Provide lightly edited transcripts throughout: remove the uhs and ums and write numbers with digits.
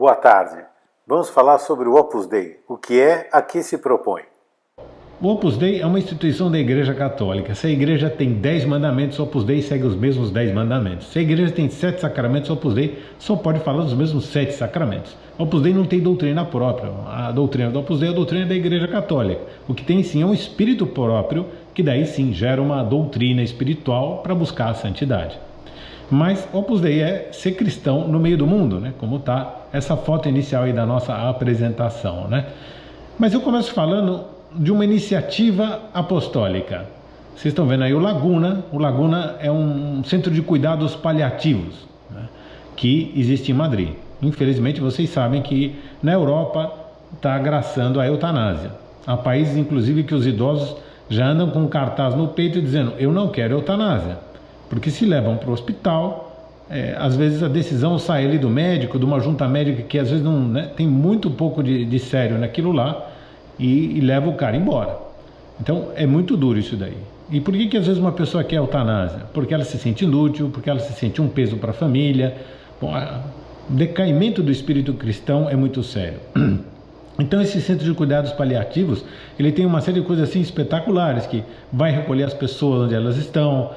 Boa tarde. Vamos falar sobre o Opus Dei. O que é, a que se propõe? O Opus Dei é uma instituição da Igreja Católica. Se a Igreja tem 10 mandamentos, o Opus Dei segue os mesmos 10 mandamentos. Se a Igreja tem 7 sacramentos, o Opus Dei só pode falar dos mesmos 7 sacramentos. O Opus Dei não tem doutrina própria. A doutrina do Opus Dei é a doutrina da Igreja Católica. O que tem sim é um espírito próprio, que daí sim gera uma doutrina espiritual para buscar a santidade. Mas Opus Dei é ser cristão no meio do mundo, né? Como está essa foto inicial aí da nossa apresentação, né? Mas eu começo falando de uma iniciativa apostólica. Vocês estão vendo aí o Laguna. O Laguna é um centro de cuidados paliativos, né, que existe em Madrid. Infelizmente vocês sabem que na Europa está agraçando a eutanásia. Há países inclusive que os idosos já andam com um cartaz no peito dizendo: eu não quero eutanásia. Porque se levam para o hospital, às vezes a decisão sai ali do médico, de uma junta médica que às vezes não, né, tem muito pouco de sério naquilo lá, e leva o cara embora. Então é muito duro isso daí. E por que às vezes uma pessoa quer eutanásia? Porque ela se sente inútil, porque ela se sente um peso para a família. Bom, o decaimento do espírito cristão é muito sério. Então esse centro de cuidados paliativos, ele tem uma série de coisas assim espetaculares, que vai recolher as pessoas onde elas estão,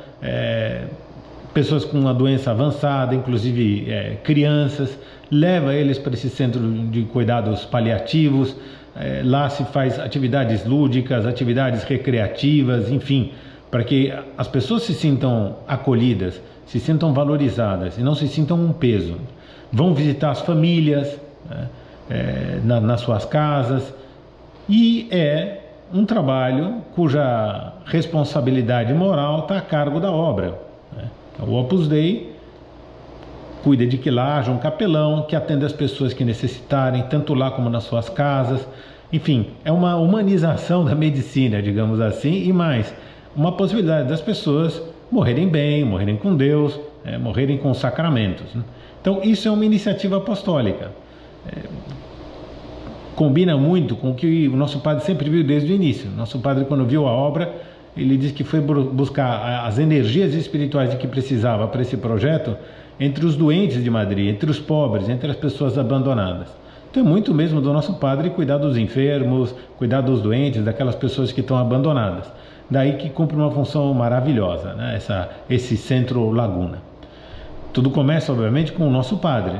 pessoas com uma doença avançada, inclusive crianças, leva eles para esse centro de cuidados paliativos. Lá se faz atividades lúdicas, atividades recreativas, enfim, para que as pessoas se sintam acolhidas, se sintam valorizadas e não se sintam um peso. Vão visitar as famílias, né, nas suas casas, e é um trabalho cuja responsabilidade moral está a cargo da obra, né? O Opus Dei cuida de que lá haja um capelão que atenda as pessoas que necessitarem, tanto lá como nas suas casas. Enfim, é uma humanização da medicina, digamos assim, e mais, uma possibilidade das pessoas morrerem bem, morrerem com Deus, morrerem com os sacramentos, né? Então isso é uma iniciativa apostólica. Combina muito com o que o nosso padre sempre viu desde o início. Nosso padre, quando viu a obra, ele disse que foi buscar as energias espirituais de que precisava para esse projeto entre os doentes de Madrid, entre os pobres, entre as pessoas abandonadas. Então é muito mesmo do nosso padre cuidar dos enfermos, cuidar dos doentes, daquelas pessoas que estão abandonadas. Daí que cumpre uma função maravilhosa, né? Esse centro Laguna. Tudo começa, obviamente, com o nosso padre.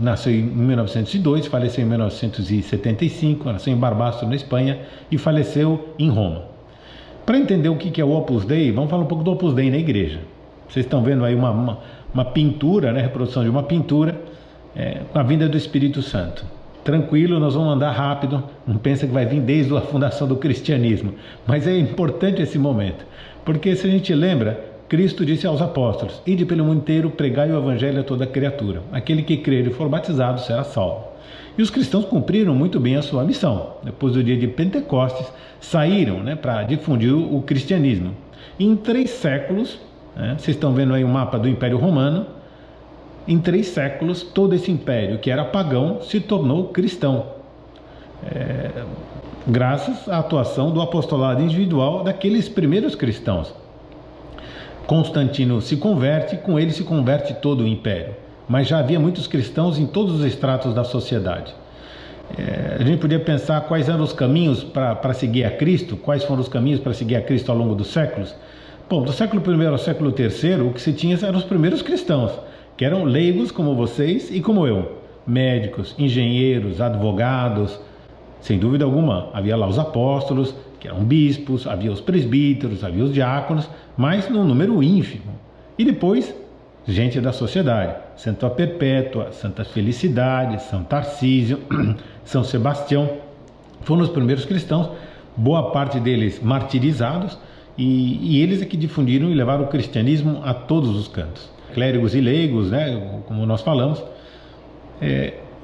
Nasceu em 1902, faleceu em 1975, nasceu em Barbastro, na Espanha, e faleceu em Roma. Para entender o que é o Opus Dei, vamos falar um pouco do Opus Dei na igreja. Vocês estão vendo aí uma pintura, né, reprodução de uma pintura, com a vinda do Espírito Santo. Tranquilo, nós vamos andar rápido, não pensa que vai vir desde a fundação do cristianismo, mas é importante esse momento, porque se a gente lembra, Cristo disse aos apóstolos: ide pelo mundo inteiro, pregai o evangelho a toda criatura. Aquele que crer e for batizado será salvo. E os cristãos cumpriram muito bem a sua missão. Depois do dia de Pentecostes, saíram, né, para difundir o cristianismo. E em 3 séculos, né, vocês estão vendo aí um mapa do Império Romano, em 3 séculos, todo esse império que era pagão se tornou cristão. Graças à atuação do apostolado individual daqueles primeiros cristãos. Constantino se converte, com ele se converte todo o império. Mas já havia muitos cristãos em todos os estratos da sociedade. A gente podia pensar quais eram os caminhos para seguir a Cristo, quais foram os caminhos para seguir a Cristo ao longo dos séculos. Bom, do século I ao século III, o que se tinha eram os primeiros cristãos, que eram leigos como vocês e como eu, médicos, engenheiros, advogados. Sem dúvida alguma, havia lá os apóstolos, que eram bispos, havia os presbíteros, havia os diáconos, mas num número ínfimo. E depois, gente da sociedade, Santa Perpétua, Santa Felicidade, São Tarcísio, São Sebastião, foram os primeiros cristãos, boa parte deles martirizados, e eles é que difundiram e levaram o cristianismo a todos os cantos. Clérigos e leigos, né, como nós falamos.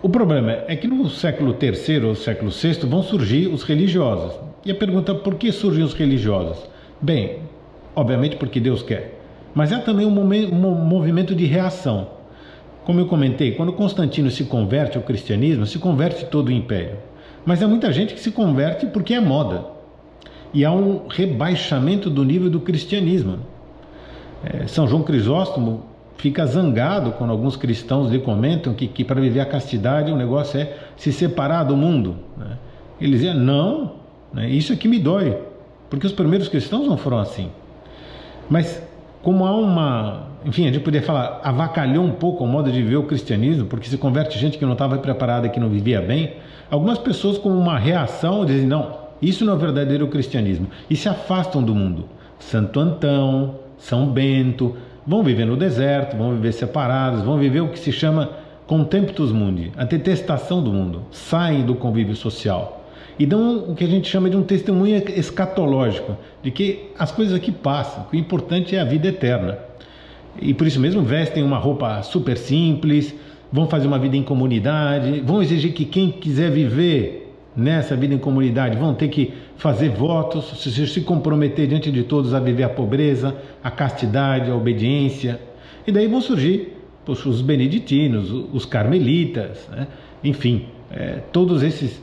O problema é que no século III ou século VI vão surgir os religiosos. E a pergunta: por que surgem os religiosos? Bem, obviamente porque Deus quer. Mas é também um movimento de reação. Como eu comentei, quando Constantino se converte ao cristianismo, se converte todo o império. Mas há muita gente que se converte porque é moda. E há um rebaixamento do nível do cristianismo. São João Crisóstomo fica zangado quando alguns cristãos lhe comentam que para viver a castidade o negócio é se separar do mundo, né? Ele dizia, não, né, isso é que me dói, porque os primeiros cristãos não foram assim. Mas como há enfim, a gente poderia falar, avacalhou um pouco o modo de ver o cristianismo, porque se converte gente que não estava preparada, que não vivia bem, algumas pessoas, como uma reação, dizem, não, isso não é o verdadeiro cristianismo, e se afastam do mundo. Santo Antão, São Bento, vão viver no deserto, vão viver separados, vão viver o que se chama contemptus mundi, a detestação do mundo, saem do convívio social e dão o que a gente chama de um testemunho escatológico, de que as coisas aqui passam, que o importante é a vida eterna. E por isso mesmo vestem uma roupa super simples, vão fazer uma vida em comunidade, vão exigir que quem quiser viver nessa vida em comunidade vão ter que fazer votos, se comprometer diante de todos a viver a pobreza, a castidade, a obediência. E daí vão surgir os beneditinos, os carmelitas, né? Enfim, todos esses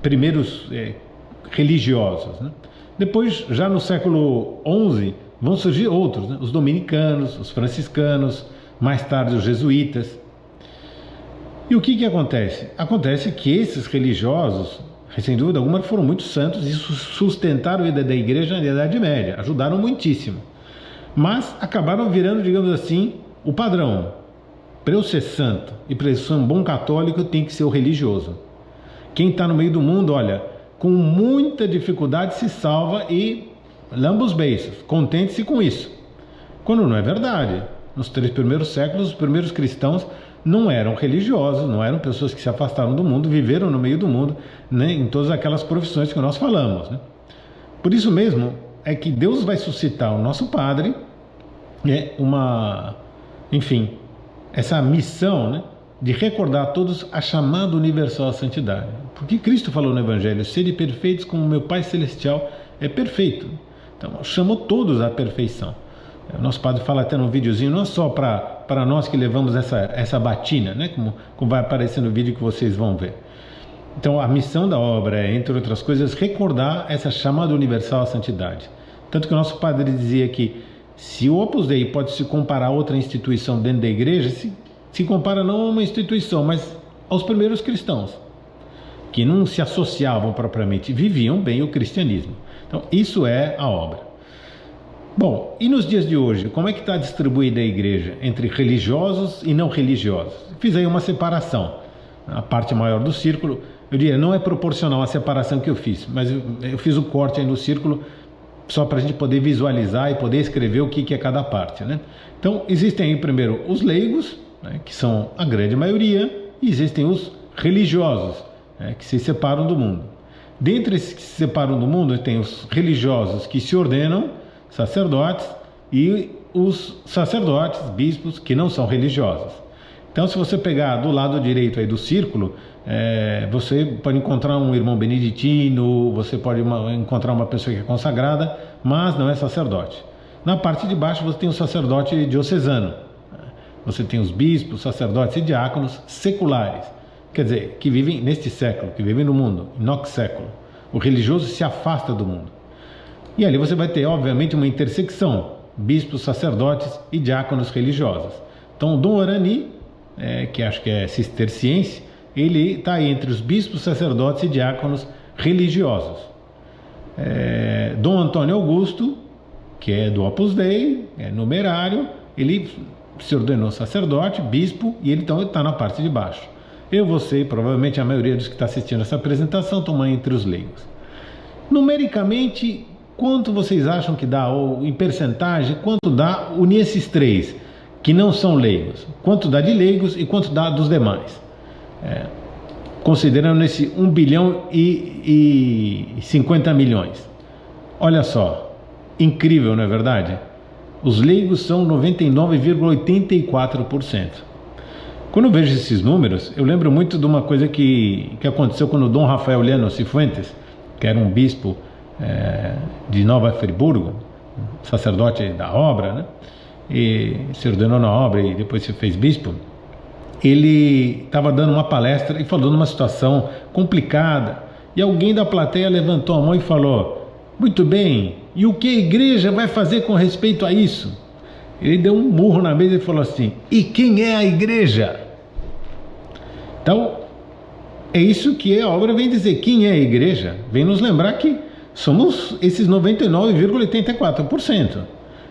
primeiros religiosos, né? Depois, já no século XI, vão surgir outros, né? Os dominicanos, os franciscanos, mais tarde os jesuítas. E o que acontece? Acontece que esses religiosos, sem dúvida alguma, foram muito santos e sustentaram a vida da igreja na Idade Média, ajudaram muitíssimo. Mas acabaram virando, digamos assim, o padrão. Para eu ser santo e para eu ser um bom católico, eu tenho que ser o religioso. Quem está no meio do mundo, olha, com muita dificuldade se salva e lamba os beiços, contente-se com isso. Quando não é verdade. Nos 3 primeiros séculos, os primeiros cristãos não eram religiosos, não eram pessoas que se afastaram do mundo, viveram no meio do mundo, né, em todas aquelas profissões que nós falamos, né? Por isso mesmo é que Deus vai suscitar o nosso Padre, enfim, essa missão, né, de recordar a todos a chamada universal à santidade. Porque Cristo falou no Evangelho, sede perfeitos como meu Pai Celestial é perfeito. Então, chamou todos à perfeição. O nosso padre fala até no videozinho, não é só para nós que levamos essa batina, né, como vai aparecer no vídeo que vocês vão ver. Então, a missão da obra é, entre outras coisas, recordar essa chamada universal à santidade. Tanto que o nosso padre dizia que se o Opus Dei pode se comparar a outra instituição dentro da igreja, se compara não a uma instituição, mas aos primeiros cristãos, que não se associavam propriamente, viviam bem o cristianismo. Então, isso é a obra. Bom, e nos dias de hoje, como é que está distribuída a igreja entre religiosos e não religiosos? Fiz aí uma separação. A parte maior do círculo, eu diria, não é proporcional à separação que eu fiz, mas eu fiz o corte aí no círculo só para a gente poder visualizar e poder escrever o que é cada parte, né? Então, existem aí primeiro os leigos, né, que são a grande maioria, e existem os religiosos, né, que se separam do mundo. Dentre esses que se separam do mundo, tem os religiosos que se ordenam sacerdotes e os sacerdotes, bispos, que não são religiosos. Então, se você pegar do lado direito aí do círculo, você pode encontrar um irmão beneditino, você pode encontrar uma pessoa que é consagrada, mas não é sacerdote. Na parte de baixo você tem o sacerdote diocesano. Você tem os bispos, sacerdotes e diáconos seculares, quer dizer, que vivem neste século, que vivem no mundo, nox século. O religioso se afasta do mundo. E ali você vai ter, obviamente, uma intersecção, bispos, sacerdotes e diáconos religiosos. Então, Dom Orani, que acho que é cisterciense, ele está aí entre os bispos, sacerdotes e diáconos religiosos. Dom Antônio Augusto, que é do Opus Dei, é numerário, ele se ordenou sacerdote, bispo, e ele então está na parte de baixo. Eu, você e provavelmente a maioria dos que está assistindo essa apresentação estão entre os leigos. Numericamente, quanto vocês acham que dá, ou em percentagem, quanto dá unir esses três que não são leigos? Quanto dá de leigos e quanto dá dos demais? Considerando esse 1 bilhão e 50 milhões. Olha só, incrível, não é verdade? Os leigos são 99,84%. Quando eu vejo esses números, eu lembro muito de uma coisa que aconteceu quando Dom Rafael Llano Cifuentes, que era um bispo de Nova Friburgo, sacerdote da obra, né? E se ordenou na obra e depois se fez bispo. Ele estava dando uma palestra e falou numa situação complicada, e alguém da plateia levantou a mão e falou: muito bem, e o que a igreja vai fazer com respeito a isso? Ele deu um murro na mesa e falou assim: e quem é a igreja? Então, é isso que a obra vem dizer. Quem é a igreja? Vem nos lembrar que somos esses 99,84%.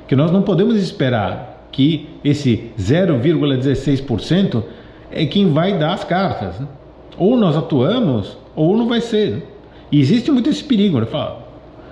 Que nós não podemos esperar que esse 0,16% é quem vai dar as cartas, né? Ou nós atuamos, ou não vai ser, né? E existe muito esse perigo, né? Fala,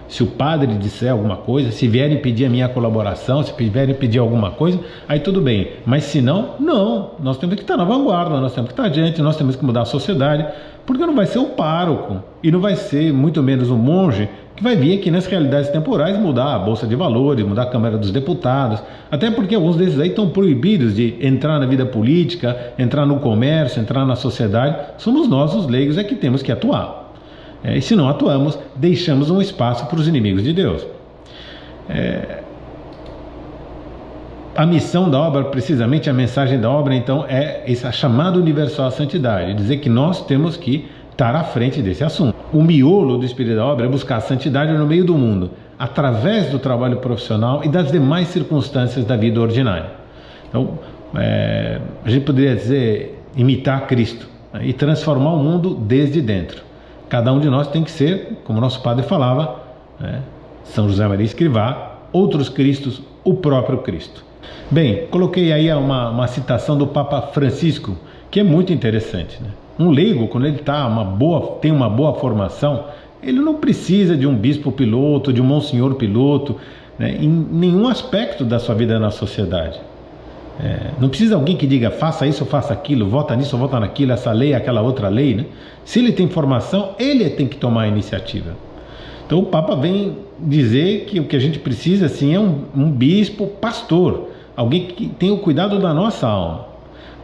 se o padre disser alguma coisa, se vierem pedir a minha colaboração, se vierem pedir alguma coisa, aí tudo bem. Mas se não, não. Nós temos que estar na vanguarda, nós temos que estar adiante, nós temos que mudar a sociedade, porque não vai ser o pároco, e não vai ser muito menos um monge, que vai vir aqui nas realidades temporais mudar a Bolsa de Valores, mudar a Câmara dos Deputados, até porque alguns desses aí estão proibidos de entrar na vida política, entrar no comércio, entrar na sociedade. Somos nós, os leigos, é que temos que atuar. E se não atuamos, deixamos um espaço para os inimigos de Deus. A missão da obra, precisamente a mensagem da obra, então, é essa chamada universal à santidade, dizer que nós temos que estar à frente desse assunto. O miolo do espírito da obra é buscar a santidade no meio do mundo, através do trabalho profissional e das demais circunstâncias da vida ordinária. Então, a gente poderia dizer imitar Cristo, né, e transformar o mundo desde dentro. Cada um de nós tem que ser, como nosso padre falava, né, São José Maria Escrivá, outros Cristos, o próprio Cristo. Bem, coloquei aí uma citação do Papa Francisco, que é muito interessante, né? Um leigo, quando ele tem uma boa formação, ele não precisa de um bispo piloto, de um monsenhor piloto, né, em nenhum aspecto da sua vida na sociedade. Não precisa alguém que diga faça isso, faça aquilo, vota nisso, vota naquilo, essa lei, aquela outra lei, né? Se ele tem formação, ele tem que tomar a iniciativa. Então o Papa vem dizer que o que a gente precisa assim, é um bispo pastor, alguém que tenha o cuidado da nossa alma.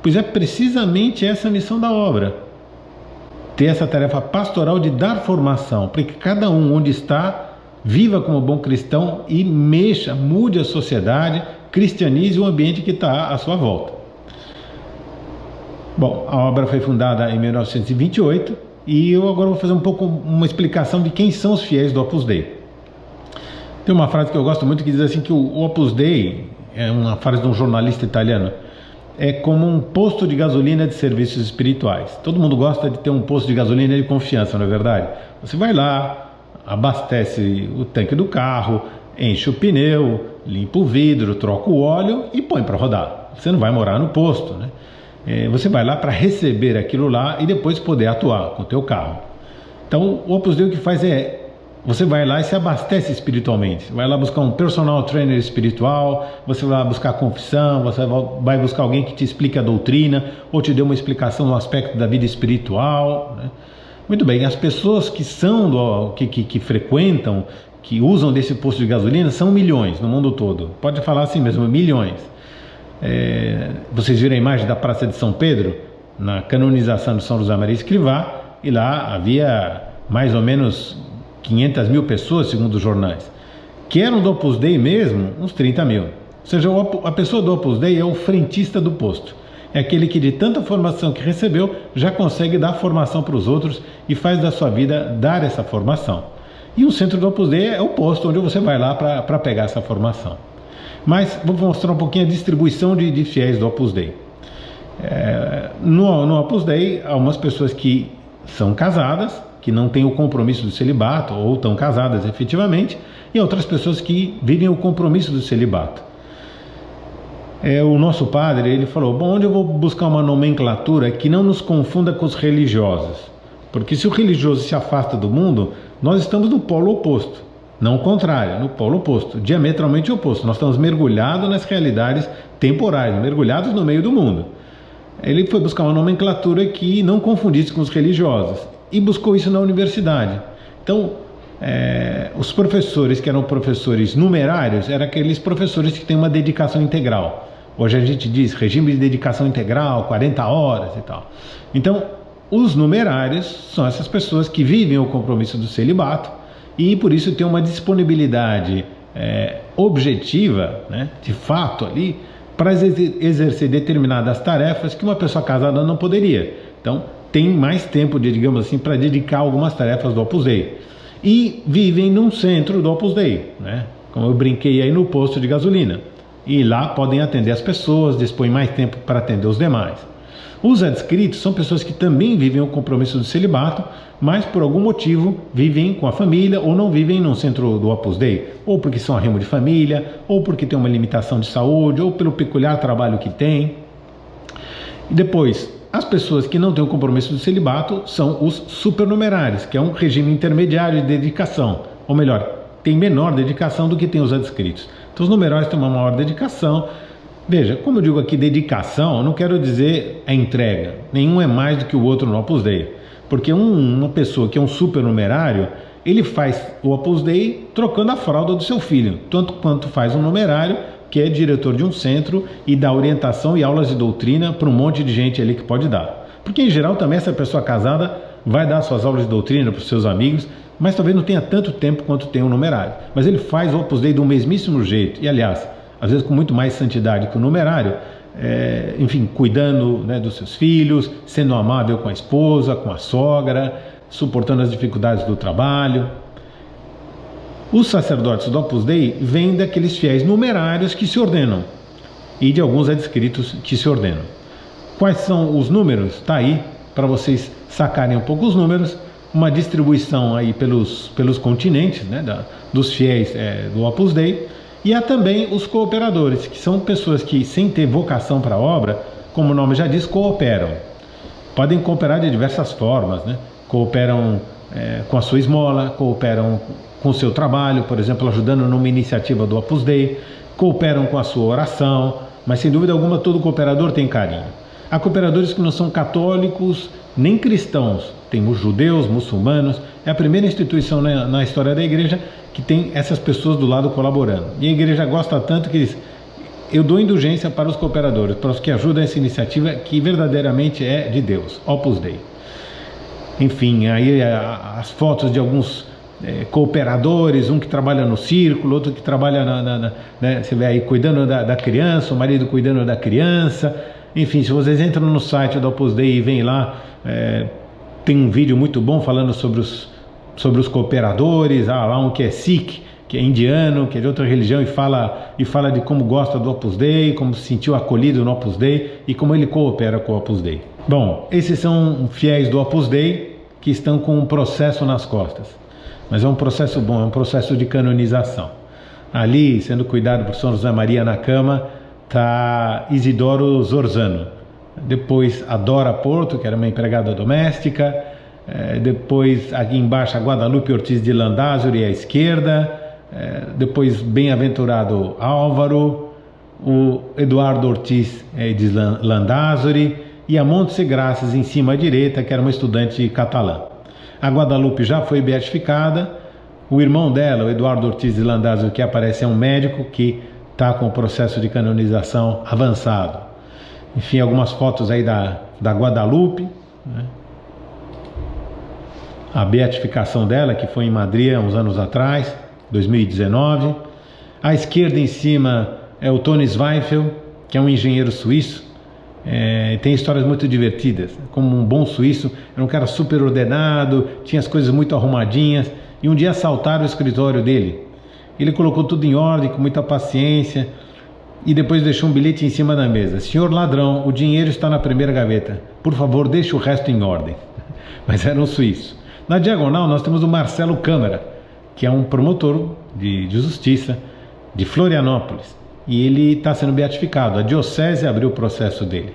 Pois é precisamente essa a missão da obra, ter essa tarefa pastoral de dar formação, para que cada um onde está viva como bom cristão e mude a sociedade, cristianize o ambiente que está à sua volta. Bom, a obra foi fundada em 1928 e eu agora vou fazer uma explicação de quem são os fiéis do Opus Dei. Tem uma frase que eu gosto muito que diz assim que o Opus Dei, é uma frase de um jornalista italiano, é como um posto de gasolina de serviços espirituais. Todo mundo gosta de ter um posto de gasolina de confiança, não é verdade? Você vai lá, abastece o tanque do carro, enche o pneu, limpa o vidro, troca o óleo e põe para rodar. Você não vai morar no posto, né? Você vai lá para receber aquilo lá e depois poder atuar com o teu carro. Então o Opus Dei o que faz você vai lá e se abastece espiritualmente. Você vai lá buscar um personal trainer espiritual, você vai lá buscar confissão, você vai buscar alguém que te explique a doutrina ou te dê uma explicação no aspecto da vida espiritual, né? Muito bem, as pessoas que que frequentam, que usam desse posto de gasolina são milhões no mundo todo. Pode falar assim mesmo, milhões. Vocês viram a imagem da Praça de São Pedro, na canonização de São José Maria Escrivá, e lá havia mais ou menos 500 mil pessoas, segundo os jornais, que eram do Opus Dei mesmo, uns 30 mil. Ou seja, a pessoa do Opus Dei é o frentista do posto. É aquele que de tanta formação que recebeu, já consegue dar formação para os outros e faz da sua vida dar essa formação. E o centro do Opus Dei é o posto onde você vai lá para pegar essa formação. Mas vou mostrar um pouquinho a distribuição de fiéis do Opus Dei. No Opus Dei, há umas pessoas que são casadas, que não têm o compromisso do celibato, ou estão casadas efetivamente, e outras pessoas que vivem o compromisso do celibato. O nosso padre, ele falou, bom, onde eu vou buscar uma nomenclatura que não nos confunda com os religiosos? Porque se o religioso se afasta do mundo, nós estamos no polo oposto, não o contrário, no polo oposto, diametralmente oposto. Nós estamos mergulhados nas realidades temporais, mergulhados no meio do mundo. Ele foi buscar uma nomenclatura que não confundisse com os religiosos e buscou isso na universidade. Então, os professores que eram professores numerários eram aqueles professores que têm uma dedicação integral. Hoje a gente diz regime de dedicação integral, 40 horas e tal. Então, os numerários são essas pessoas que vivem o compromisso do celibato e por isso tem uma disponibilidade objetiva, né, de fato ali, para exercer determinadas tarefas que uma pessoa casada não poderia. Então, tem mais tempo, digamos assim, para dedicar algumas tarefas do Opus Dei. E vivem num centro do Opus Dei, né? Como eu brinquei aí no posto de gasolina. e lá podem atender as pessoas, dispõem mais tempo para atender os demais. Os adscritos são pessoas que também vivem o compromisso do celibato, mas por algum motivo vivem com a família ou não vivem num centro do Opus Dei, ou porque são arrimo de família, ou porque tem uma limitação de saúde, ou pelo peculiar trabalho que tem. E depois, as pessoas que não têm o compromisso do celibato são os supernumerários, que é um regime intermediário de dedicação, ou melhor, tem menor dedicação do que tem os adscritos. Então os numerários têm uma maior dedicação. Veja, como eu digo aqui dedicação, eu não quero dizer a entrega. Nenhum é mais do que o outro no Opus Dei. Porque uma pessoa que é um supernumerário, ele faz o Opus Dei trocando a fralda do seu filho, tanto quanto faz um numerário que é diretor de um centro e dá orientação e aulas de doutrina para um monte de gente ali que pode dar. Porque em geral também essa pessoa casada vai dar suas aulas de doutrina para os seus amigos, mas talvez não tenha tanto tempo quanto tem um numerário. Mas ele faz o Opus Dei do mesmíssimo jeito, e aliás, às vezes com muito mais santidade que o numerário, enfim, cuidando, né, dos seus filhos, sendo amável com a esposa, com a sogra, suportando as dificuldades do trabalho. Os sacerdotes do Opus Dei vêm daqueles fiéis numerários que se ordenam e de alguns adscritos que se ordenam. Quais são os números? Está aí para vocês sacarem um pouco os números, uma distribuição aí pelos continentes, né, dos fiéis do Opus Dei. E há também os cooperadores, que são pessoas que, sem ter vocação para a obra, como o nome já diz, cooperam. Podem cooperar de diversas formas, né? Cooperam com a sua esmola, cooperam com o seu trabalho, por exemplo, ajudando numa iniciativa do Opus Dei, cooperam com a sua oração, mas sem dúvida alguma todo cooperador tem carinho. Há cooperadores que não são católicos nem cristãos, tem os judeus, muçulmanos, é a primeira instituição na história da igreja que tem essas pessoas do lado colaborando. E a igreja gosta tanto que eu dou indulgência para os cooperadores, para os que ajudam essa iniciativa que verdadeiramente é de Deus, Opus Dei. Enfim, aí as fotos de alguns cooperadores, um que trabalha no círculo, outro que trabalha né, você vê aí cuidando da criança, o marido cuidando da criança. Enfim, se vocês entram no site do Opus Dei e vêm lá, tem um vídeo muito bom falando sobre os cooperadores. Lá um que é Sikh, que é indiano, que é de outra religião, e fala de como gosta do Opus Dei, como se sentiu acolhido no Opus Dei e como ele coopera com o Opus Dei. Bom, esses são fiéis do Opus Dei que estão com um processo nas costas, mas é um processo bom, é um processo de canonização. Ali, sendo cuidado por São José Maria na cama, está Isidoro Zorzano. Depois a Dora Porto, que era uma empregada doméstica. Depois aqui embaixo a Guadalupe Ortiz de Landázuri à esquerda. Depois bem-aventurado Álvaro, o Eduardo Ortiz de Landázuri e a Montse Graças em cima à direita, que era uma estudante catalã. A Guadalupe já foi beatificada. O irmão dela, o Eduardo Ortiz de Landázuri, que aparece, é um médico que está com o processo de canonização avançado. Enfim, algumas fotos aí da Guadalupe, né? A beatificação dela, que foi em Madrid há uns anos atrás, 2019. À esquerda em cima é o Tony Zweifel, que é um engenheiro suíço. Tem histórias muito divertidas. Como um bom suíço, era um cara super ordenado, tinha as coisas muito arrumadinhas, e um dia assaltaram o escritório dele. Ele colocou tudo em ordem, com muita paciência, e depois deixou um bilhete em cima da mesa: senhor ladrão, o dinheiro está na primeira gaveta, por favor deixe o resto em ordem. Mas era um suíço. Na diagonal nós temos o Marcelo Câmara, que é um promotor de justiça de Florianópolis, e ele está sendo beatificado. A diocese abriu o processo dele.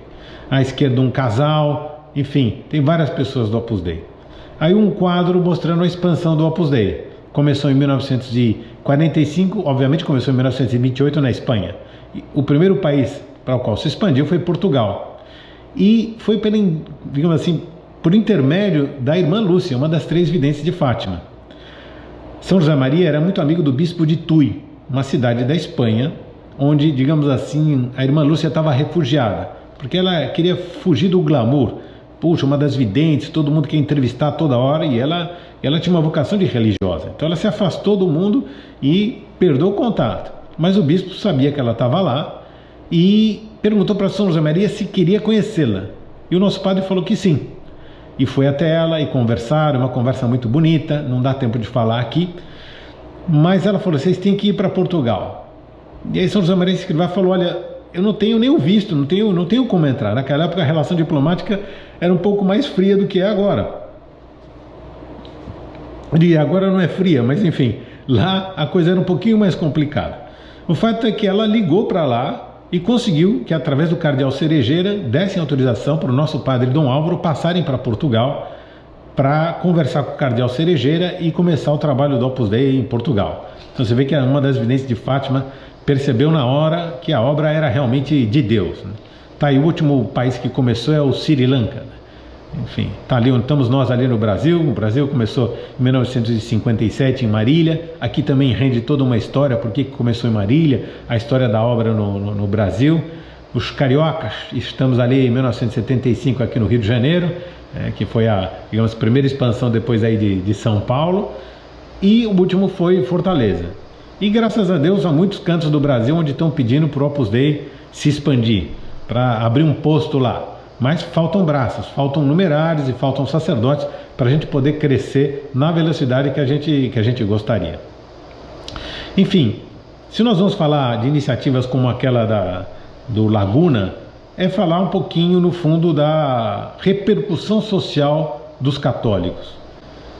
À esquerda um casal, enfim, tem várias pessoas do Opus Dei. Aí um quadro mostrando a expansão do Opus Dei. Começou em 1945, obviamente começou em 1928 na Espanha. O primeiro país para o qual se expandiu foi Portugal. E foi digamos assim, por intermédio da irmã Lúcia, uma das 3 videntes de Fátima. São José Maria era muito amigo do bispo de Tui, uma cidade da Espanha, onde, digamos assim, a irmã Lúcia estava refugiada, porque ela queria fugir do glamour. Puxa, uma das videntes, todo mundo quer entrevistar toda hora, e ela tinha uma vocação de religiosa. Então ela se afastou do mundo e perdeu o contato. Mas o bispo sabia que ela estava lá e perguntou para São José Maria se queria conhecê-la. E o nosso padre falou que sim. E foi até ela e conversaram, uma conversa muito bonita, não dá tempo de falar aqui. Mas ela falou: vocês têm que ir para Portugal. E aí São José Maria Escrivá falou: olha, eu não tenho nenhum visto, não tenho como entrar. Naquela época a relação diplomática era um pouco mais fria do que é agora. E agora não é fria, mas enfim, lá a coisa era um pouquinho mais complicada. O fato é que ela ligou para lá e conseguiu que, através do cardeal Cerejeira, dessem autorização para o nosso padre Dom Álvaro passarem para Portugal para conversar com o cardeal Cerejeira e começar o trabalho do Opus Dei em Portugal. Então você vê que uma das videntes de Fátima percebeu na hora que a obra era realmente de Deus, né? Tá aí, o último país que começou é o Sri Lanka, né? Enfim, tá ali onde estamos nós, ali no Brasil. O Brasil começou em 1957 em Marília. Aqui também rende toda uma história, porque começou em Marília, a história da obra no Brasil. Os cariocas, estamos ali em 1975 aqui no Rio de Janeiro, que foi a, digamos, primeira expansão depois aí de São Paulo. E o último foi Fortaleza. E graças a Deus há muitos cantos do Brasil onde estão pedindo para o Opus Dei se expandir, para abrir um posto lá. Mas faltam braços, faltam numerários e faltam sacerdotes para a gente poder crescer na velocidade que a gente gostaria. Enfim, se nós vamos falar de iniciativas como aquela do Laguna, é falar um pouquinho, no fundo, da repercussão social dos católicos.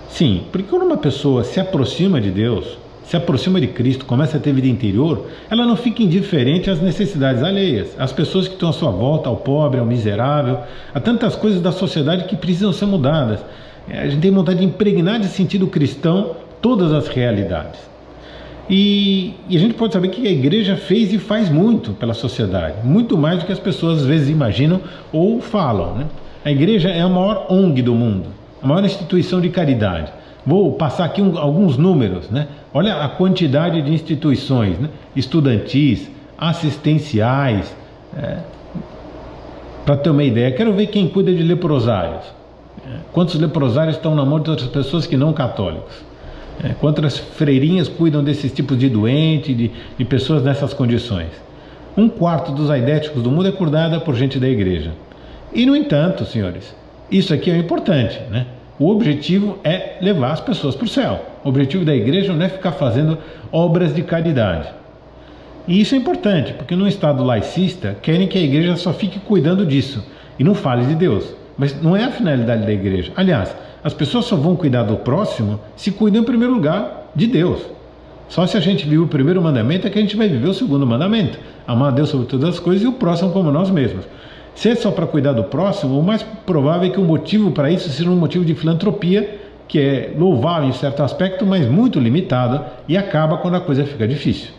Sim, porque quando uma pessoa se aproxima de Deus, se aproxima de Cristo, começa a ter vida interior, ela não fica indiferente às necessidades alheias, às pessoas que estão à sua volta, ao pobre, ao miserável, a tantas coisas da sociedade que precisam ser mudadas. A gente tem vontade de impregnar de sentido cristão todas as realidades. E a gente pode saber que a igreja fez e faz muito pela sociedade, muito mais do que as pessoas às vezes imaginam ou falam, né? A igreja é a maior ONG do mundo, a maior instituição de caridade. Vou passar aqui alguns números, né? Olha a quantidade de instituições, né? Estudantis, assistenciais. Para ter uma ideia, quero ver quem cuida de leprosários. Quantos leprosários estão na mão de outras pessoas que não católicos? Quantas freirinhas cuidam desses tipos de doentes, de pessoas nessas condições? 1/4 dos aidéticos do mundo é cuidada por gente da igreja. E, no entanto, senhores, isso aqui é importante, né? O objetivo é levar as pessoas para o céu. O objetivo da igreja não é ficar fazendo obras de caridade. E isso é importante, porque num estado laicista, querem que a igreja só fique cuidando disso e não fale de Deus. Mas não é a finalidade da igreja. Aliás, as pessoas só vão cuidar do próximo se cuidam em primeiro lugar de Deus. Só se a gente vive o primeiro mandamento é que a gente vai viver o segundo mandamento. Amar a Deus sobre todas as coisas e o próximo como nós mesmos. Se é só para cuidar do próximo, o mais provável é que o motivo para isso seja um motivo de filantropia, que é louvável em certo aspecto, mas muito limitado, e acaba quando a coisa fica difícil.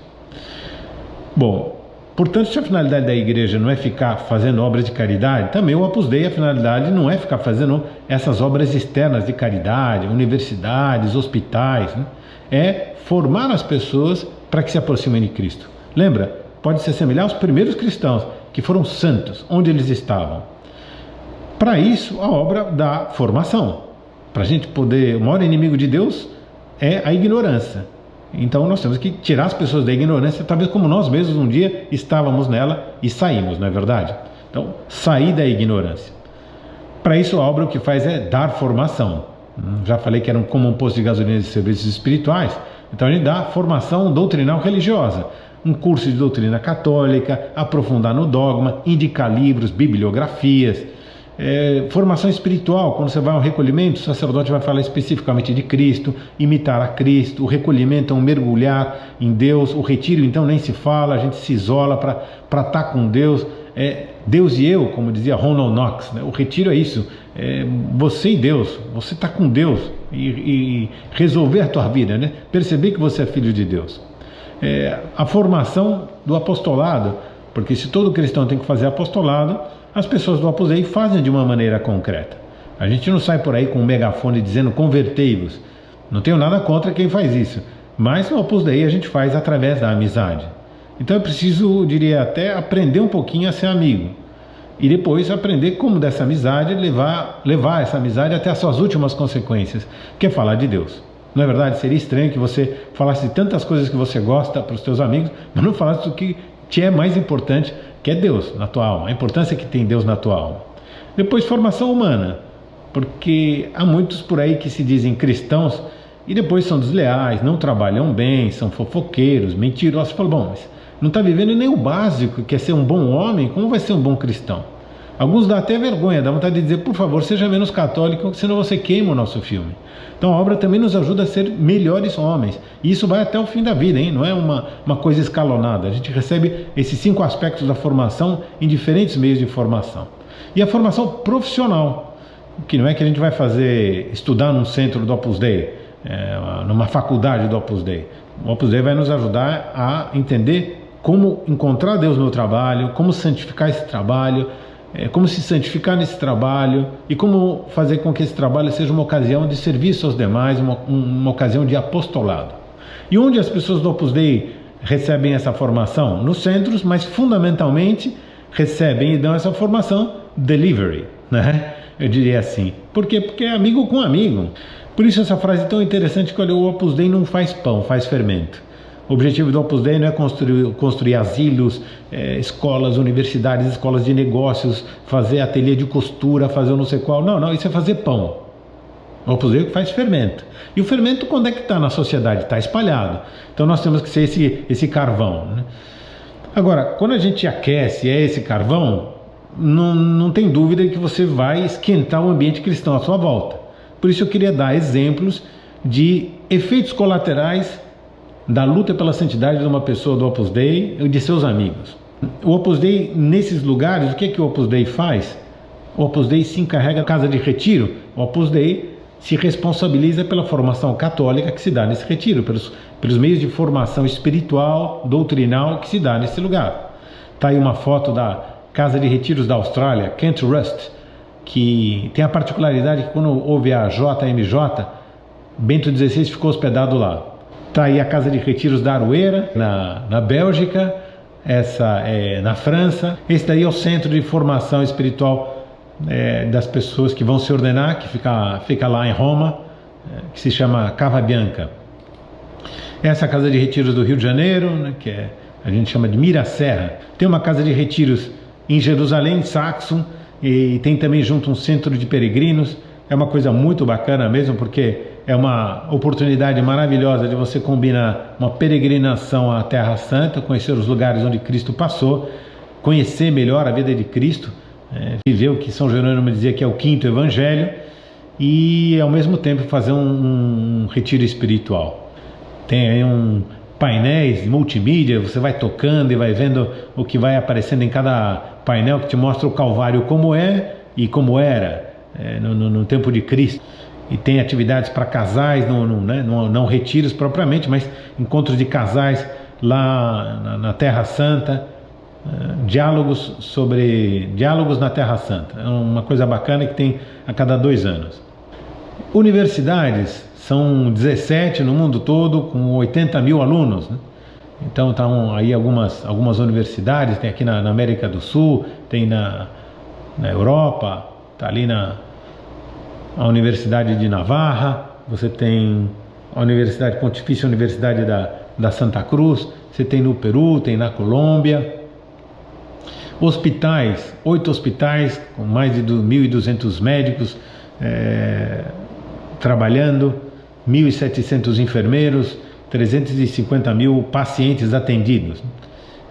Bom, portanto, se a finalidade da igreja não é ficar fazendo obras de caridade, também o Opus Dei, a finalidade não é ficar fazendo essas obras externas de caridade, universidades, hospitais, né? É formar as pessoas para que se aproximem de Cristo. Lembra? Pode se assemelhar aos primeiros cristãos, que foram santos, onde eles estavam. Para isso, a obra da formação. Para a gente poder... O maior inimigo de Deus é a ignorância. Então nós temos que tirar as pessoas da ignorância, talvez como nós mesmos um dia estávamos nela e saímos, não é verdade? Então, sair da ignorância. Para isso, a obra o que faz é dar formação. Já falei que era como um posto de gasolina de serviços espirituais. Então a gente dá formação doutrinal religiosa. Um curso de doutrina católica, aprofundar no dogma, indicar livros, bibliografias, formação espiritual. Quando você vai ao recolhimento, o sacerdote vai falar especificamente de Cristo, imitar a Cristo. O recolhimento é um mergulhar em Deus. O retiro, então, nem se fala, a gente se isola para estar com Deus. Deus e eu, como dizia Ronald Knox, né? O retiro é isso, você e Deus, você está com Deus e resolver a tua vida, né? Perceber que você é filho de Deus. A formação do apostolado, porque se todo cristão tem que fazer apostolado, as pessoas do Opus Dei fazem de uma maneira concreta. A gente não sai por aí com um megafone dizendo convertei-vos. Não tenho nada contra quem faz isso, mas no Opus Dei a gente faz através da amizade. Então é preciso, diria até, aprender um pouquinho a ser amigo e depois aprender como dessa amizade levar essa amizade até as suas últimas consequências, que é falar de Deus. Não é verdade? Seria estranho que você falasse de tantas coisas que você gosta para os teus amigos, mas não falasse do que te é mais importante, que é Deus na tua alma, a importância que tem Deus na tua alma. Depois, formação humana, porque há muitos por aí que se dizem cristãos e depois são desleais, não trabalham bem, são fofoqueiros, mentirosos. Fala, bom, mas não está vivendo nem o básico, que é ser um bom homem, como vai ser um bom cristão? Alguns dá até vergonha, dá vontade de dizer, por favor, seja menos católico, senão você queima o nosso filme. Então a obra também nos ajuda a ser melhores homens. E isso vai até o fim da vida, hein? Não é uma coisa escalonada. A gente recebe esses 5 aspectos da formação em diferentes meios de formação. E a formação profissional, que não é que a gente vai estudar num centro do Opus Dei, numa faculdade do Opus Dei. O Opus Dei vai nos ajudar a entender como encontrar Deus no trabalho, como santificar esse trabalho, como se santificar nesse trabalho e como fazer com que esse trabalho seja uma ocasião de serviço aos demais, uma ocasião de apostolado. E onde as pessoas do Opus Dei recebem essa formação? Nos centros, mas fundamentalmente recebem e dão essa formação delivery, né? Eu diria assim. Por quê? Porque é amigo com amigo. Por isso essa frase é tão interessante que o Opus Dei não faz pão, faz fermento. O objetivo do Opus Dei não é construir asilos, escolas, universidades, escolas de negócios, fazer ateliê de costura, fazer não sei qual. Não, isso é fazer pão. O Opus Dei faz fermento. E o fermento, quando é que está na sociedade? Está espalhado. Então nós temos que ser esse carvão, né? Agora, quando a gente aquece esse carvão, não tem dúvida de que você vai esquentar o ambiente cristão à sua volta. Por isso eu queria dar exemplos de efeitos colaterais da luta pela santidade de uma pessoa do Opus Dei e de seus amigos. O Opus Dei, nesses lugares, o que o Opus Dei faz? O Opus Dei se encarrega da casa de retiro. O Opus Dei se responsabiliza pela formação católica que se dá nesse retiro, pelos meios de formação espiritual, doutrinal que se dá nesse lugar. Está aí uma foto da casa de retiros da Austrália, Kent Rust, que tem a particularidade que quando houve a JMJ, Bento XVI ficou hospedado lá. Está aí a casa de retiros da Aroeira, na Bélgica, essa é na França. Esse daí é o centro de formação espiritual das pessoas que vão se ordenar, que fica lá em Roma, que se chama Cava Bianca. Essa é a casa de retiros do Rio de Janeiro, né, que a gente chama de Miraserra. Tem uma casa de retiros em Jerusalém, Saxon, e tem também junto um centro de peregrinos. É uma coisa muito bacana mesmo, porque é uma oportunidade maravilhosa de você combinar uma peregrinação à Terra Santa, conhecer os lugares onde Cristo passou, conhecer melhor a vida de Cristo, viver o que São Jerônimo dizia que é o 5º Evangelho, e ao mesmo tempo fazer um retiro espiritual. Tem aí painéis multimídia, você vai tocando e vai vendo o que vai aparecendo em cada painel, que te mostra o Calvário como é e como era no tempo de Cristo. E tem atividades para casais, não retiros propriamente, mas encontros de casais lá na Terra Santa, diálogos na Terra Santa. É uma coisa bacana que tem a cada 2 anos. Universidades, são 17 no mundo todo, com 80 mil alunos, né? Então estão aí algumas universidades, tem aqui na América do Sul, tem na Europa, está ali a Universidade de Navarra, você tem a Universidade Pontifícia, Universidade da Santa Cruz, você tem no Peru, tem na Colômbia. Hospitais, 8 hospitais com mais de 1.200 médicos trabalhando, 1.700 enfermeiros, 350 mil pacientes atendidos.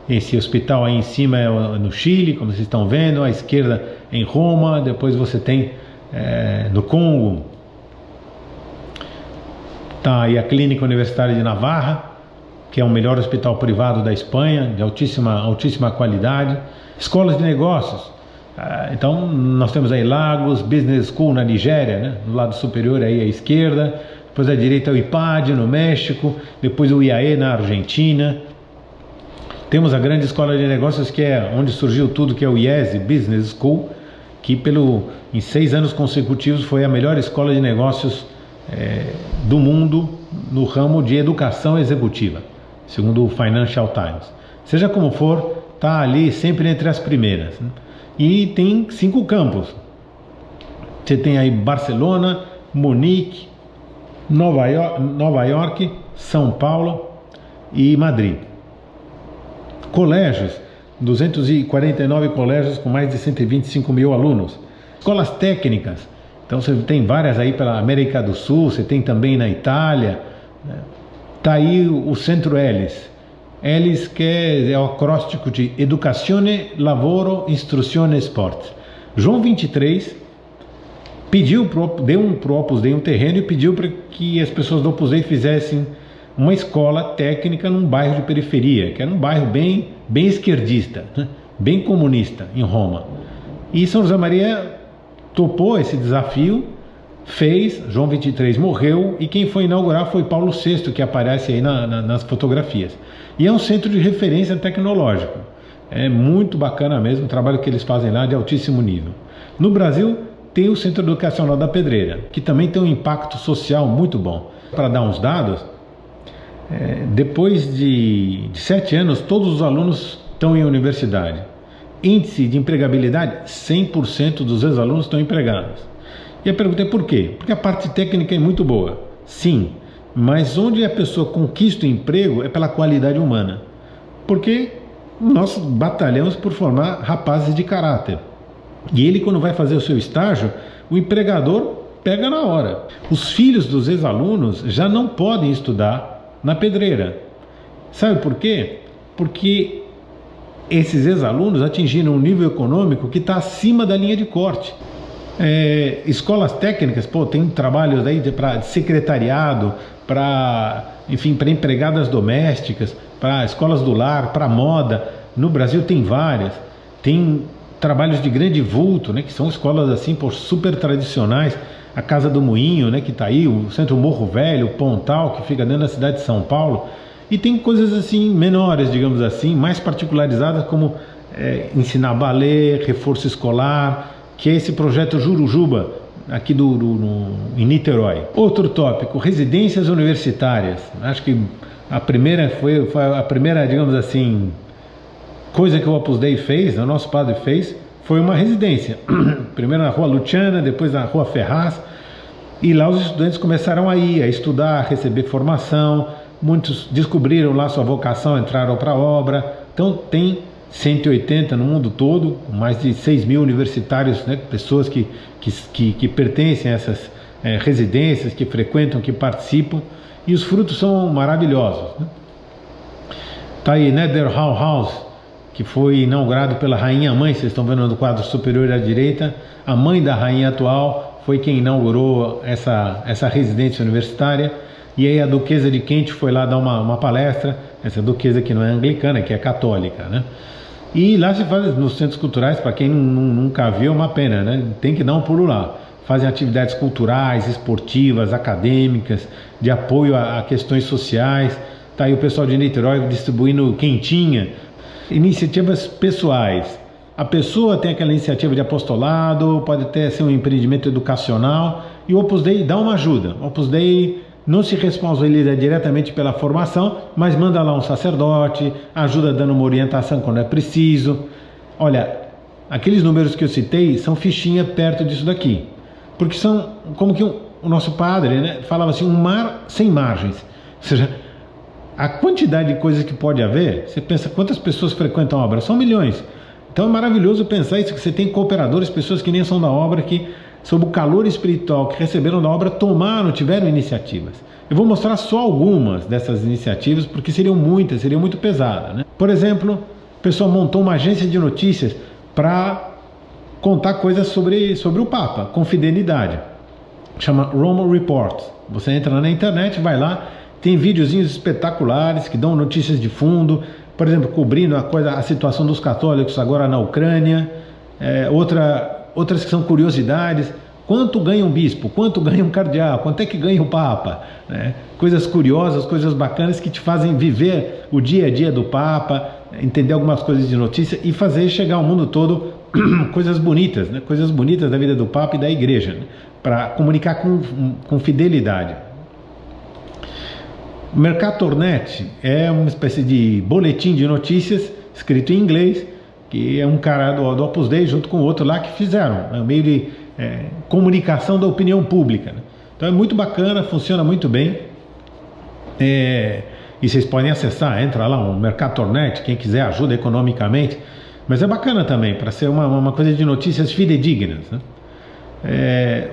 Esse hospital aí em cima é no Chile, como vocês estão vendo, à esquerda em Roma, depois você tem no Congo, está aí a Clínica Universitária de Navarra, que é o melhor hospital privado da Espanha, de altíssima qualidade. Escolas de negócios, então nós temos aí Lagos Business School na Nigéria, né? No lado superior aí à esquerda, depois à direita o IPAD no México, depois o IAE na Argentina. Temos a grande escola de negócios, que é onde surgiu tudo, que é o IESE Business School, que em 6 anos consecutivos foi a melhor escola de negócios do mundo no ramo de educação executiva, segundo o Financial Times. Seja como for, está ali sempre entre as primeiras, né? E tem 5 campos. Você tem aí Barcelona, Munique, Nova York, São Paulo e Madrid. Colégios, 249 colégios com mais de 125 mil alunos. Escolas técnicas, então você tem várias aí pela América do Sul, você tem também na Itália, né? Tá aí o Centro Elis, eles querem, é o acróstico de Educazione, Lavoro, Istruzione e Sport. João 23 deu pro Opus Dei um terreno e pediu para que as pessoas do Opus Dei fizessem uma escola técnica num bairro de periferia, que era um bairro bem esquerdista, né? Bem comunista, em Roma. E São José Maria topou esse desafio, fez, João 23 morreu, e quem foi inaugurar foi Paulo VI, que aparece aí nas fotografias. E é um centro de referência tecnológico. É muito bacana mesmo o trabalho que eles fazem lá, de altíssimo nível. No Brasil tem o Centro Educacional da Pedreira, que também tem um impacto social muito bom. Para dar uns dados, depois de 7 anos, todos os alunos estão em universidade. Índice de empregabilidade, 100% dos ex-alunos estão empregados. E a pergunta é por quê? Porque a parte técnica é muito boa, sim, mas onde a pessoa conquista o emprego é pela qualidade humana. Porque nós batalhamos por formar rapazes de caráter. E ele, quando vai fazer o seu estágio, o empregador pega na hora. Os filhos dos ex-alunos já não podem estudar na pedreira. Sabe por quê? Porque esses ex-alunos atingiram um nível econômico que está acima da linha de corte. Escolas técnicas, tem trabalhos aí de secretariado, para empregadas domésticas, para escolas do lar, para moda. No Brasil tem várias. Tem trabalhos de grande vulto, né, que são escolas assim, super tradicionais. A Casa do Moinho, né, que está aí, o Centro Morro Velho, o Pontal, que fica dentro da cidade de São Paulo. E tem coisas assim menores, digamos assim, mais particularizadas, como ensinar balé, reforço escolar, que é esse projeto Jurujuba, aqui em Niterói. Outro tópico, residências universitárias. Acho que a primeira foi a primeira, digamos assim, coisa que o Opus Dei fez, o nosso padre fez, foi uma residência. Primeiro na Rua Luciana, depois na Rua Ferraz. E lá os estudantes começaram a estudar, a receber formação. Muitos descobriram lá sua vocação, entraram para a obra. Então tem 180 no mundo todo, mais de 6 mil universitários, né, pessoas que pertencem a essas residências, que frequentam, que participam, e os frutos são maravilhosos, né? Tá aí Netherhall House, que foi inaugurado pela Rainha Mãe, vocês estão vendo no quadro superior à direita. A mãe da rainha atual foi quem inaugurou essa residência universitária. E aí a Duquesa de Kent foi lá dar uma palestra, essa duquesa que não é anglicana, que é católica, né? E lá se faz, nos centros culturais, para quem nunca viu, é uma pena, né? Tem que dar um pulo lá. Fazem atividades culturais, esportivas, acadêmicas, de apoio a questões sociais. Tá aí o pessoal de Niterói distribuindo quentinha. Iniciativas pessoais. A pessoa tem aquela iniciativa de apostolado, pode até ser um empreendimento educacional, e o Opus Dei dá uma ajuda. O Opus Dei não se responsabiliza diretamente pela formação, mas manda lá um sacerdote, ajuda dando uma orientação quando é preciso. Olha, aqueles números que eu citei são fichinha perto disso daqui, porque são como que o nosso padre, né, falava assim, um mar sem margens. Ou seja, a quantidade de coisas que pode haver, você pensa quantas pessoas frequentam a obra, são milhões. Então é maravilhoso pensar isso, que você tem cooperadores, pessoas que nem são da obra, que sob o calor espiritual que receberam da obra, tiveram iniciativas. Eu vou mostrar só algumas dessas iniciativas, porque seriam muitas, seriam muito pesadas, né? Por exemplo, o pessoal montou uma agência de notícias para contar coisas sobre o Papa, com fidelidade. Chama Roman Report. Você entra na internet, vai lá, tem videozinhos espetaculares que dão notícias de fundo, por exemplo, cobrindo a situação dos católicos agora na Ucrânia, outras que são curiosidades. Quanto ganha um bispo? Quanto ganha um cardeal? Quanto é que ganha o Papa? Né? Coisas curiosas, coisas bacanas que te fazem viver o dia a dia do Papa, entender algumas coisas de notícia e fazer chegar ao mundo todo coisas bonitas, né? Coisas bonitas da vida do Papa e da Igreja, né? Para comunicar com fidelidade. O Mercatornet é uma espécie de boletim de notícias escrito em inglês, que é um cara do Opus Dei junto com outro lá que fizeram, é um meio de comunicação da opinião pública, né? Então é muito bacana, funciona muito bem, e vocês podem acessar, entra lá, um Mercatornet, quem quiser ajuda economicamente, mas é bacana também, para ser uma coisa de notícias fidedignas, né?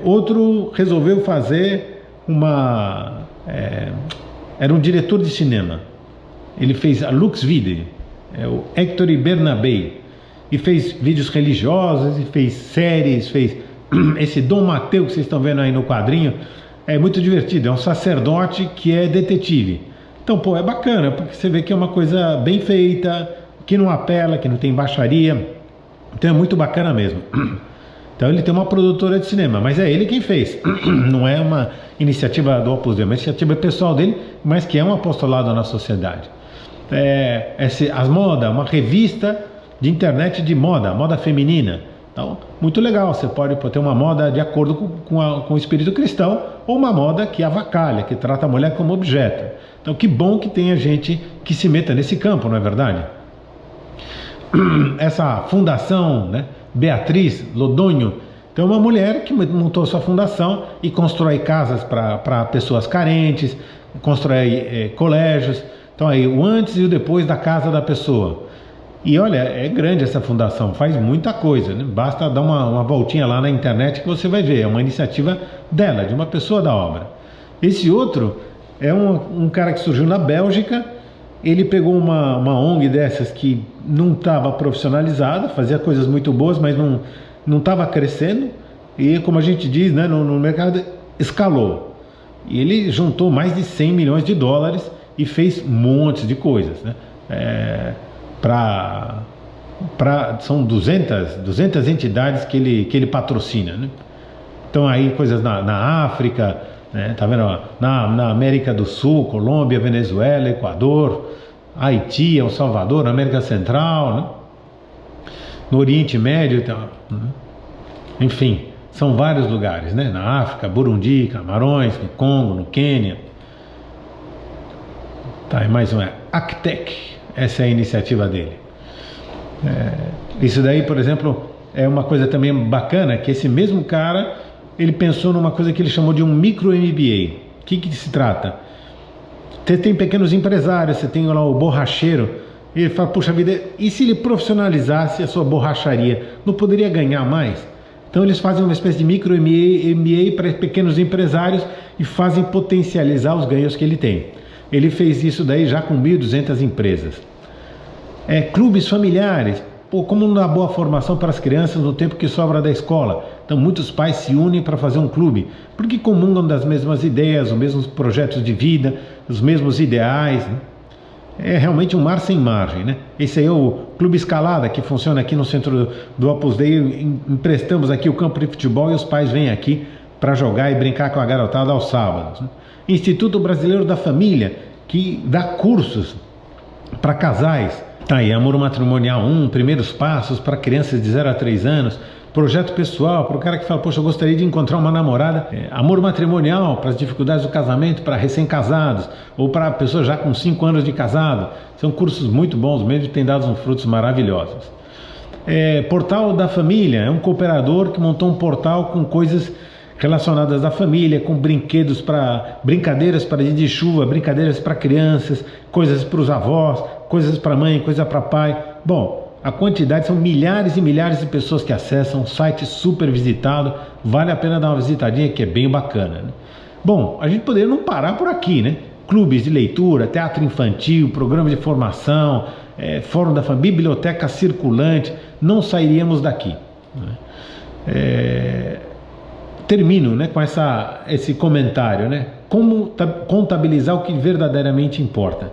Outro resolveu fazer era um diretor de cinema, ele fez a Lux Vitae, o Hector Bernabé, e fez vídeos religiosos, e fez séries, fez esse Dom Mateus que vocês estão vendo aí no quadrinho. É muito divertido, é um sacerdote que é detetive. Então, pô, é bacana, porque você vê que é uma coisa bem feita, que não apela, que não tem baixaria. Então é muito bacana mesmo. Então ele tem uma produtora de cinema, mas é ele quem fez. Não é uma iniciativa do Opus Dei, é uma iniciativa pessoal dele, mas que é um apostolado na sociedade. As Moda, uma revista de internet de moda feminina. Então, muito legal, você pode ter uma moda de acordo com o espírito cristão, ou uma moda que avacalha, que trata a mulher como objeto. Então, que bom que tenha gente que se meta nesse campo, não é verdade? Essa fundação, né, Beatriz Lodonho, então uma mulher que montou sua fundação e constrói casas para pessoas carentes, constrói colégios. Então aí o antes e o depois da casa da pessoa. E olha, é grande essa fundação, faz muita coisa, né? Basta dar uma voltinha lá na internet que você vai ver, é uma iniciativa dela, de uma pessoa da obra. Esse outro é um cara que surgiu na Bélgica. Ele pegou uma ONG dessas que não estava profissionalizada, fazia coisas muito boas, mas não estava crescendo, e como a gente diz, né, no mercado, escalou. E ele juntou mais de 100 milhões de dólares e fez montes de coisas, né? São 200 entidades que ele patrocina, né? Então aí coisas na África, né? Tá vendo? Na América do Sul, Colômbia, Venezuela, Equador, Haiti, El Salvador, na América Central, né? No Oriente Médio, né? Enfim, são vários lugares, né? Na África, Burundi, Camarões, no Congo, no Quênia. Tá, e mais uma, Actec, essa é a iniciativa dele. Isso daí, por exemplo, é uma coisa também bacana, que esse mesmo cara, ele pensou numa coisa que ele chamou de um micro MBA. O que se trata? Você tem pequenos empresários, você tem lá o borracheiro, e ele fala, puxa vida, e se ele profissionalizasse a sua borracharia, não poderia ganhar mais? Então eles fazem uma espécie de micro MBA para pequenos empresários e fazem potencializar os ganhos que ele tem. Ele fez isso daí já com 1.200 empresas. Clubes familiares, como uma boa formação para as crianças no tempo que sobra da escola. Então muitos pais se unem para fazer um clube, porque comungam das mesmas ideias, os mesmos projetos de vida, os mesmos ideais, né? É realmente um mar sem margem, né? Esse aí é o Clube Escalada, que funciona aqui no centro do Opus Dei. Emprestamos aqui o campo de futebol e os pais vêm aqui para jogar e brincar com a garotada aos sábados, né? Instituto Brasileiro da Família, que dá cursos para casais. Tá aí, Amor Matrimonial 1, primeiros passos para crianças de 0 a 3 anos. Projeto pessoal, para o cara que fala, poxa, eu gostaria de encontrar uma namorada. Amor matrimonial, para as dificuldades do casamento, para recém-casados, ou para pessoas já com 5 anos de casado. São cursos muito bons mesmo e têm dado uns frutos maravilhosos. Portal da Família, é um cooperador que montou um portal com coisas relacionadas à família, com brincadeiras para dia de chuva, brincadeiras para crianças, coisas para os avós, coisas para mãe, coisa para pai. Bom, a quantidade são milhares e milhares de pessoas que acessam, um site super visitado, vale a pena dar uma visitadinha que é bem bacana, né? Bom, a gente poderia não parar por aqui, né? Clubes de leitura, teatro infantil, programa de formação, fórum da família, biblioteca circulante, não sairíamos daqui, né? Termino, né, com esse comentário, né? Como contabilizar o que verdadeiramente importa.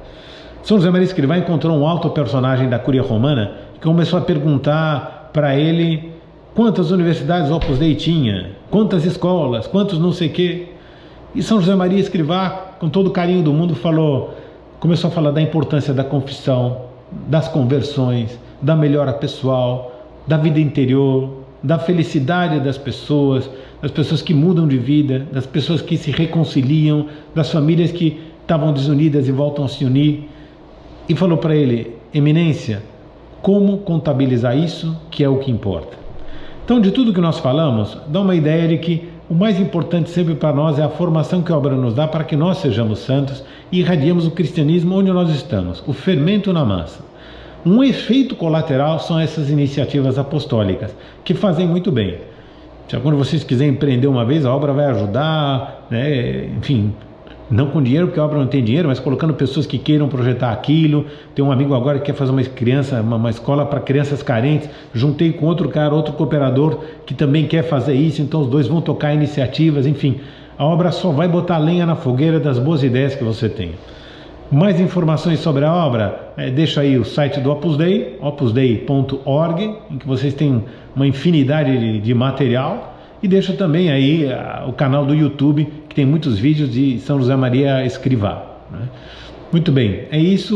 São José Maria Escrivá encontrou um alto personagem da Cúria Romana que começou a perguntar para ele quantas universidades o Opus Dei tinha, quantas escolas, quantos não sei o quê. E São José Maria Escrivá, com todo o carinho do mundo, começou a falar da importância da confissão, das conversões, da melhora pessoal, da vida interior, da felicidade das pessoas que mudam de vida, das pessoas que se reconciliam, das famílias que estavam desunidas e voltam a se unir. E falou para ele, Eminência, como contabilizar isso, que é o que importa. Então, de tudo que nós falamos, dá uma ideia de que o mais importante sempre para nós é a formação que a obra nos dá para que nós sejamos santos e irradiemos o cristianismo onde nós estamos, o fermento na massa. Um efeito colateral são essas iniciativas apostólicas, que fazem muito bem. Já quando vocês quiserem empreender uma vez, a obra vai ajudar, né? Enfim, não com dinheiro, porque a obra não tem dinheiro, mas colocando pessoas que queiram projetar aquilo. Tem um amigo agora que quer fazer uma escola para crianças carentes, juntei com outro cara, outro cooperador que também quer fazer isso, então os dois vão tocar iniciativas, enfim, a obra só vai botar lenha na fogueira das boas ideias que você tem. Mais informações sobre a obra, deixa aí o site do Opus Dei, opusdei.org, em que vocês têm uma infinidade de material, e deixa também aí o canal do YouTube, que tem muitos vídeos de São José Maria Escrivá, né? Muito bem, é isso.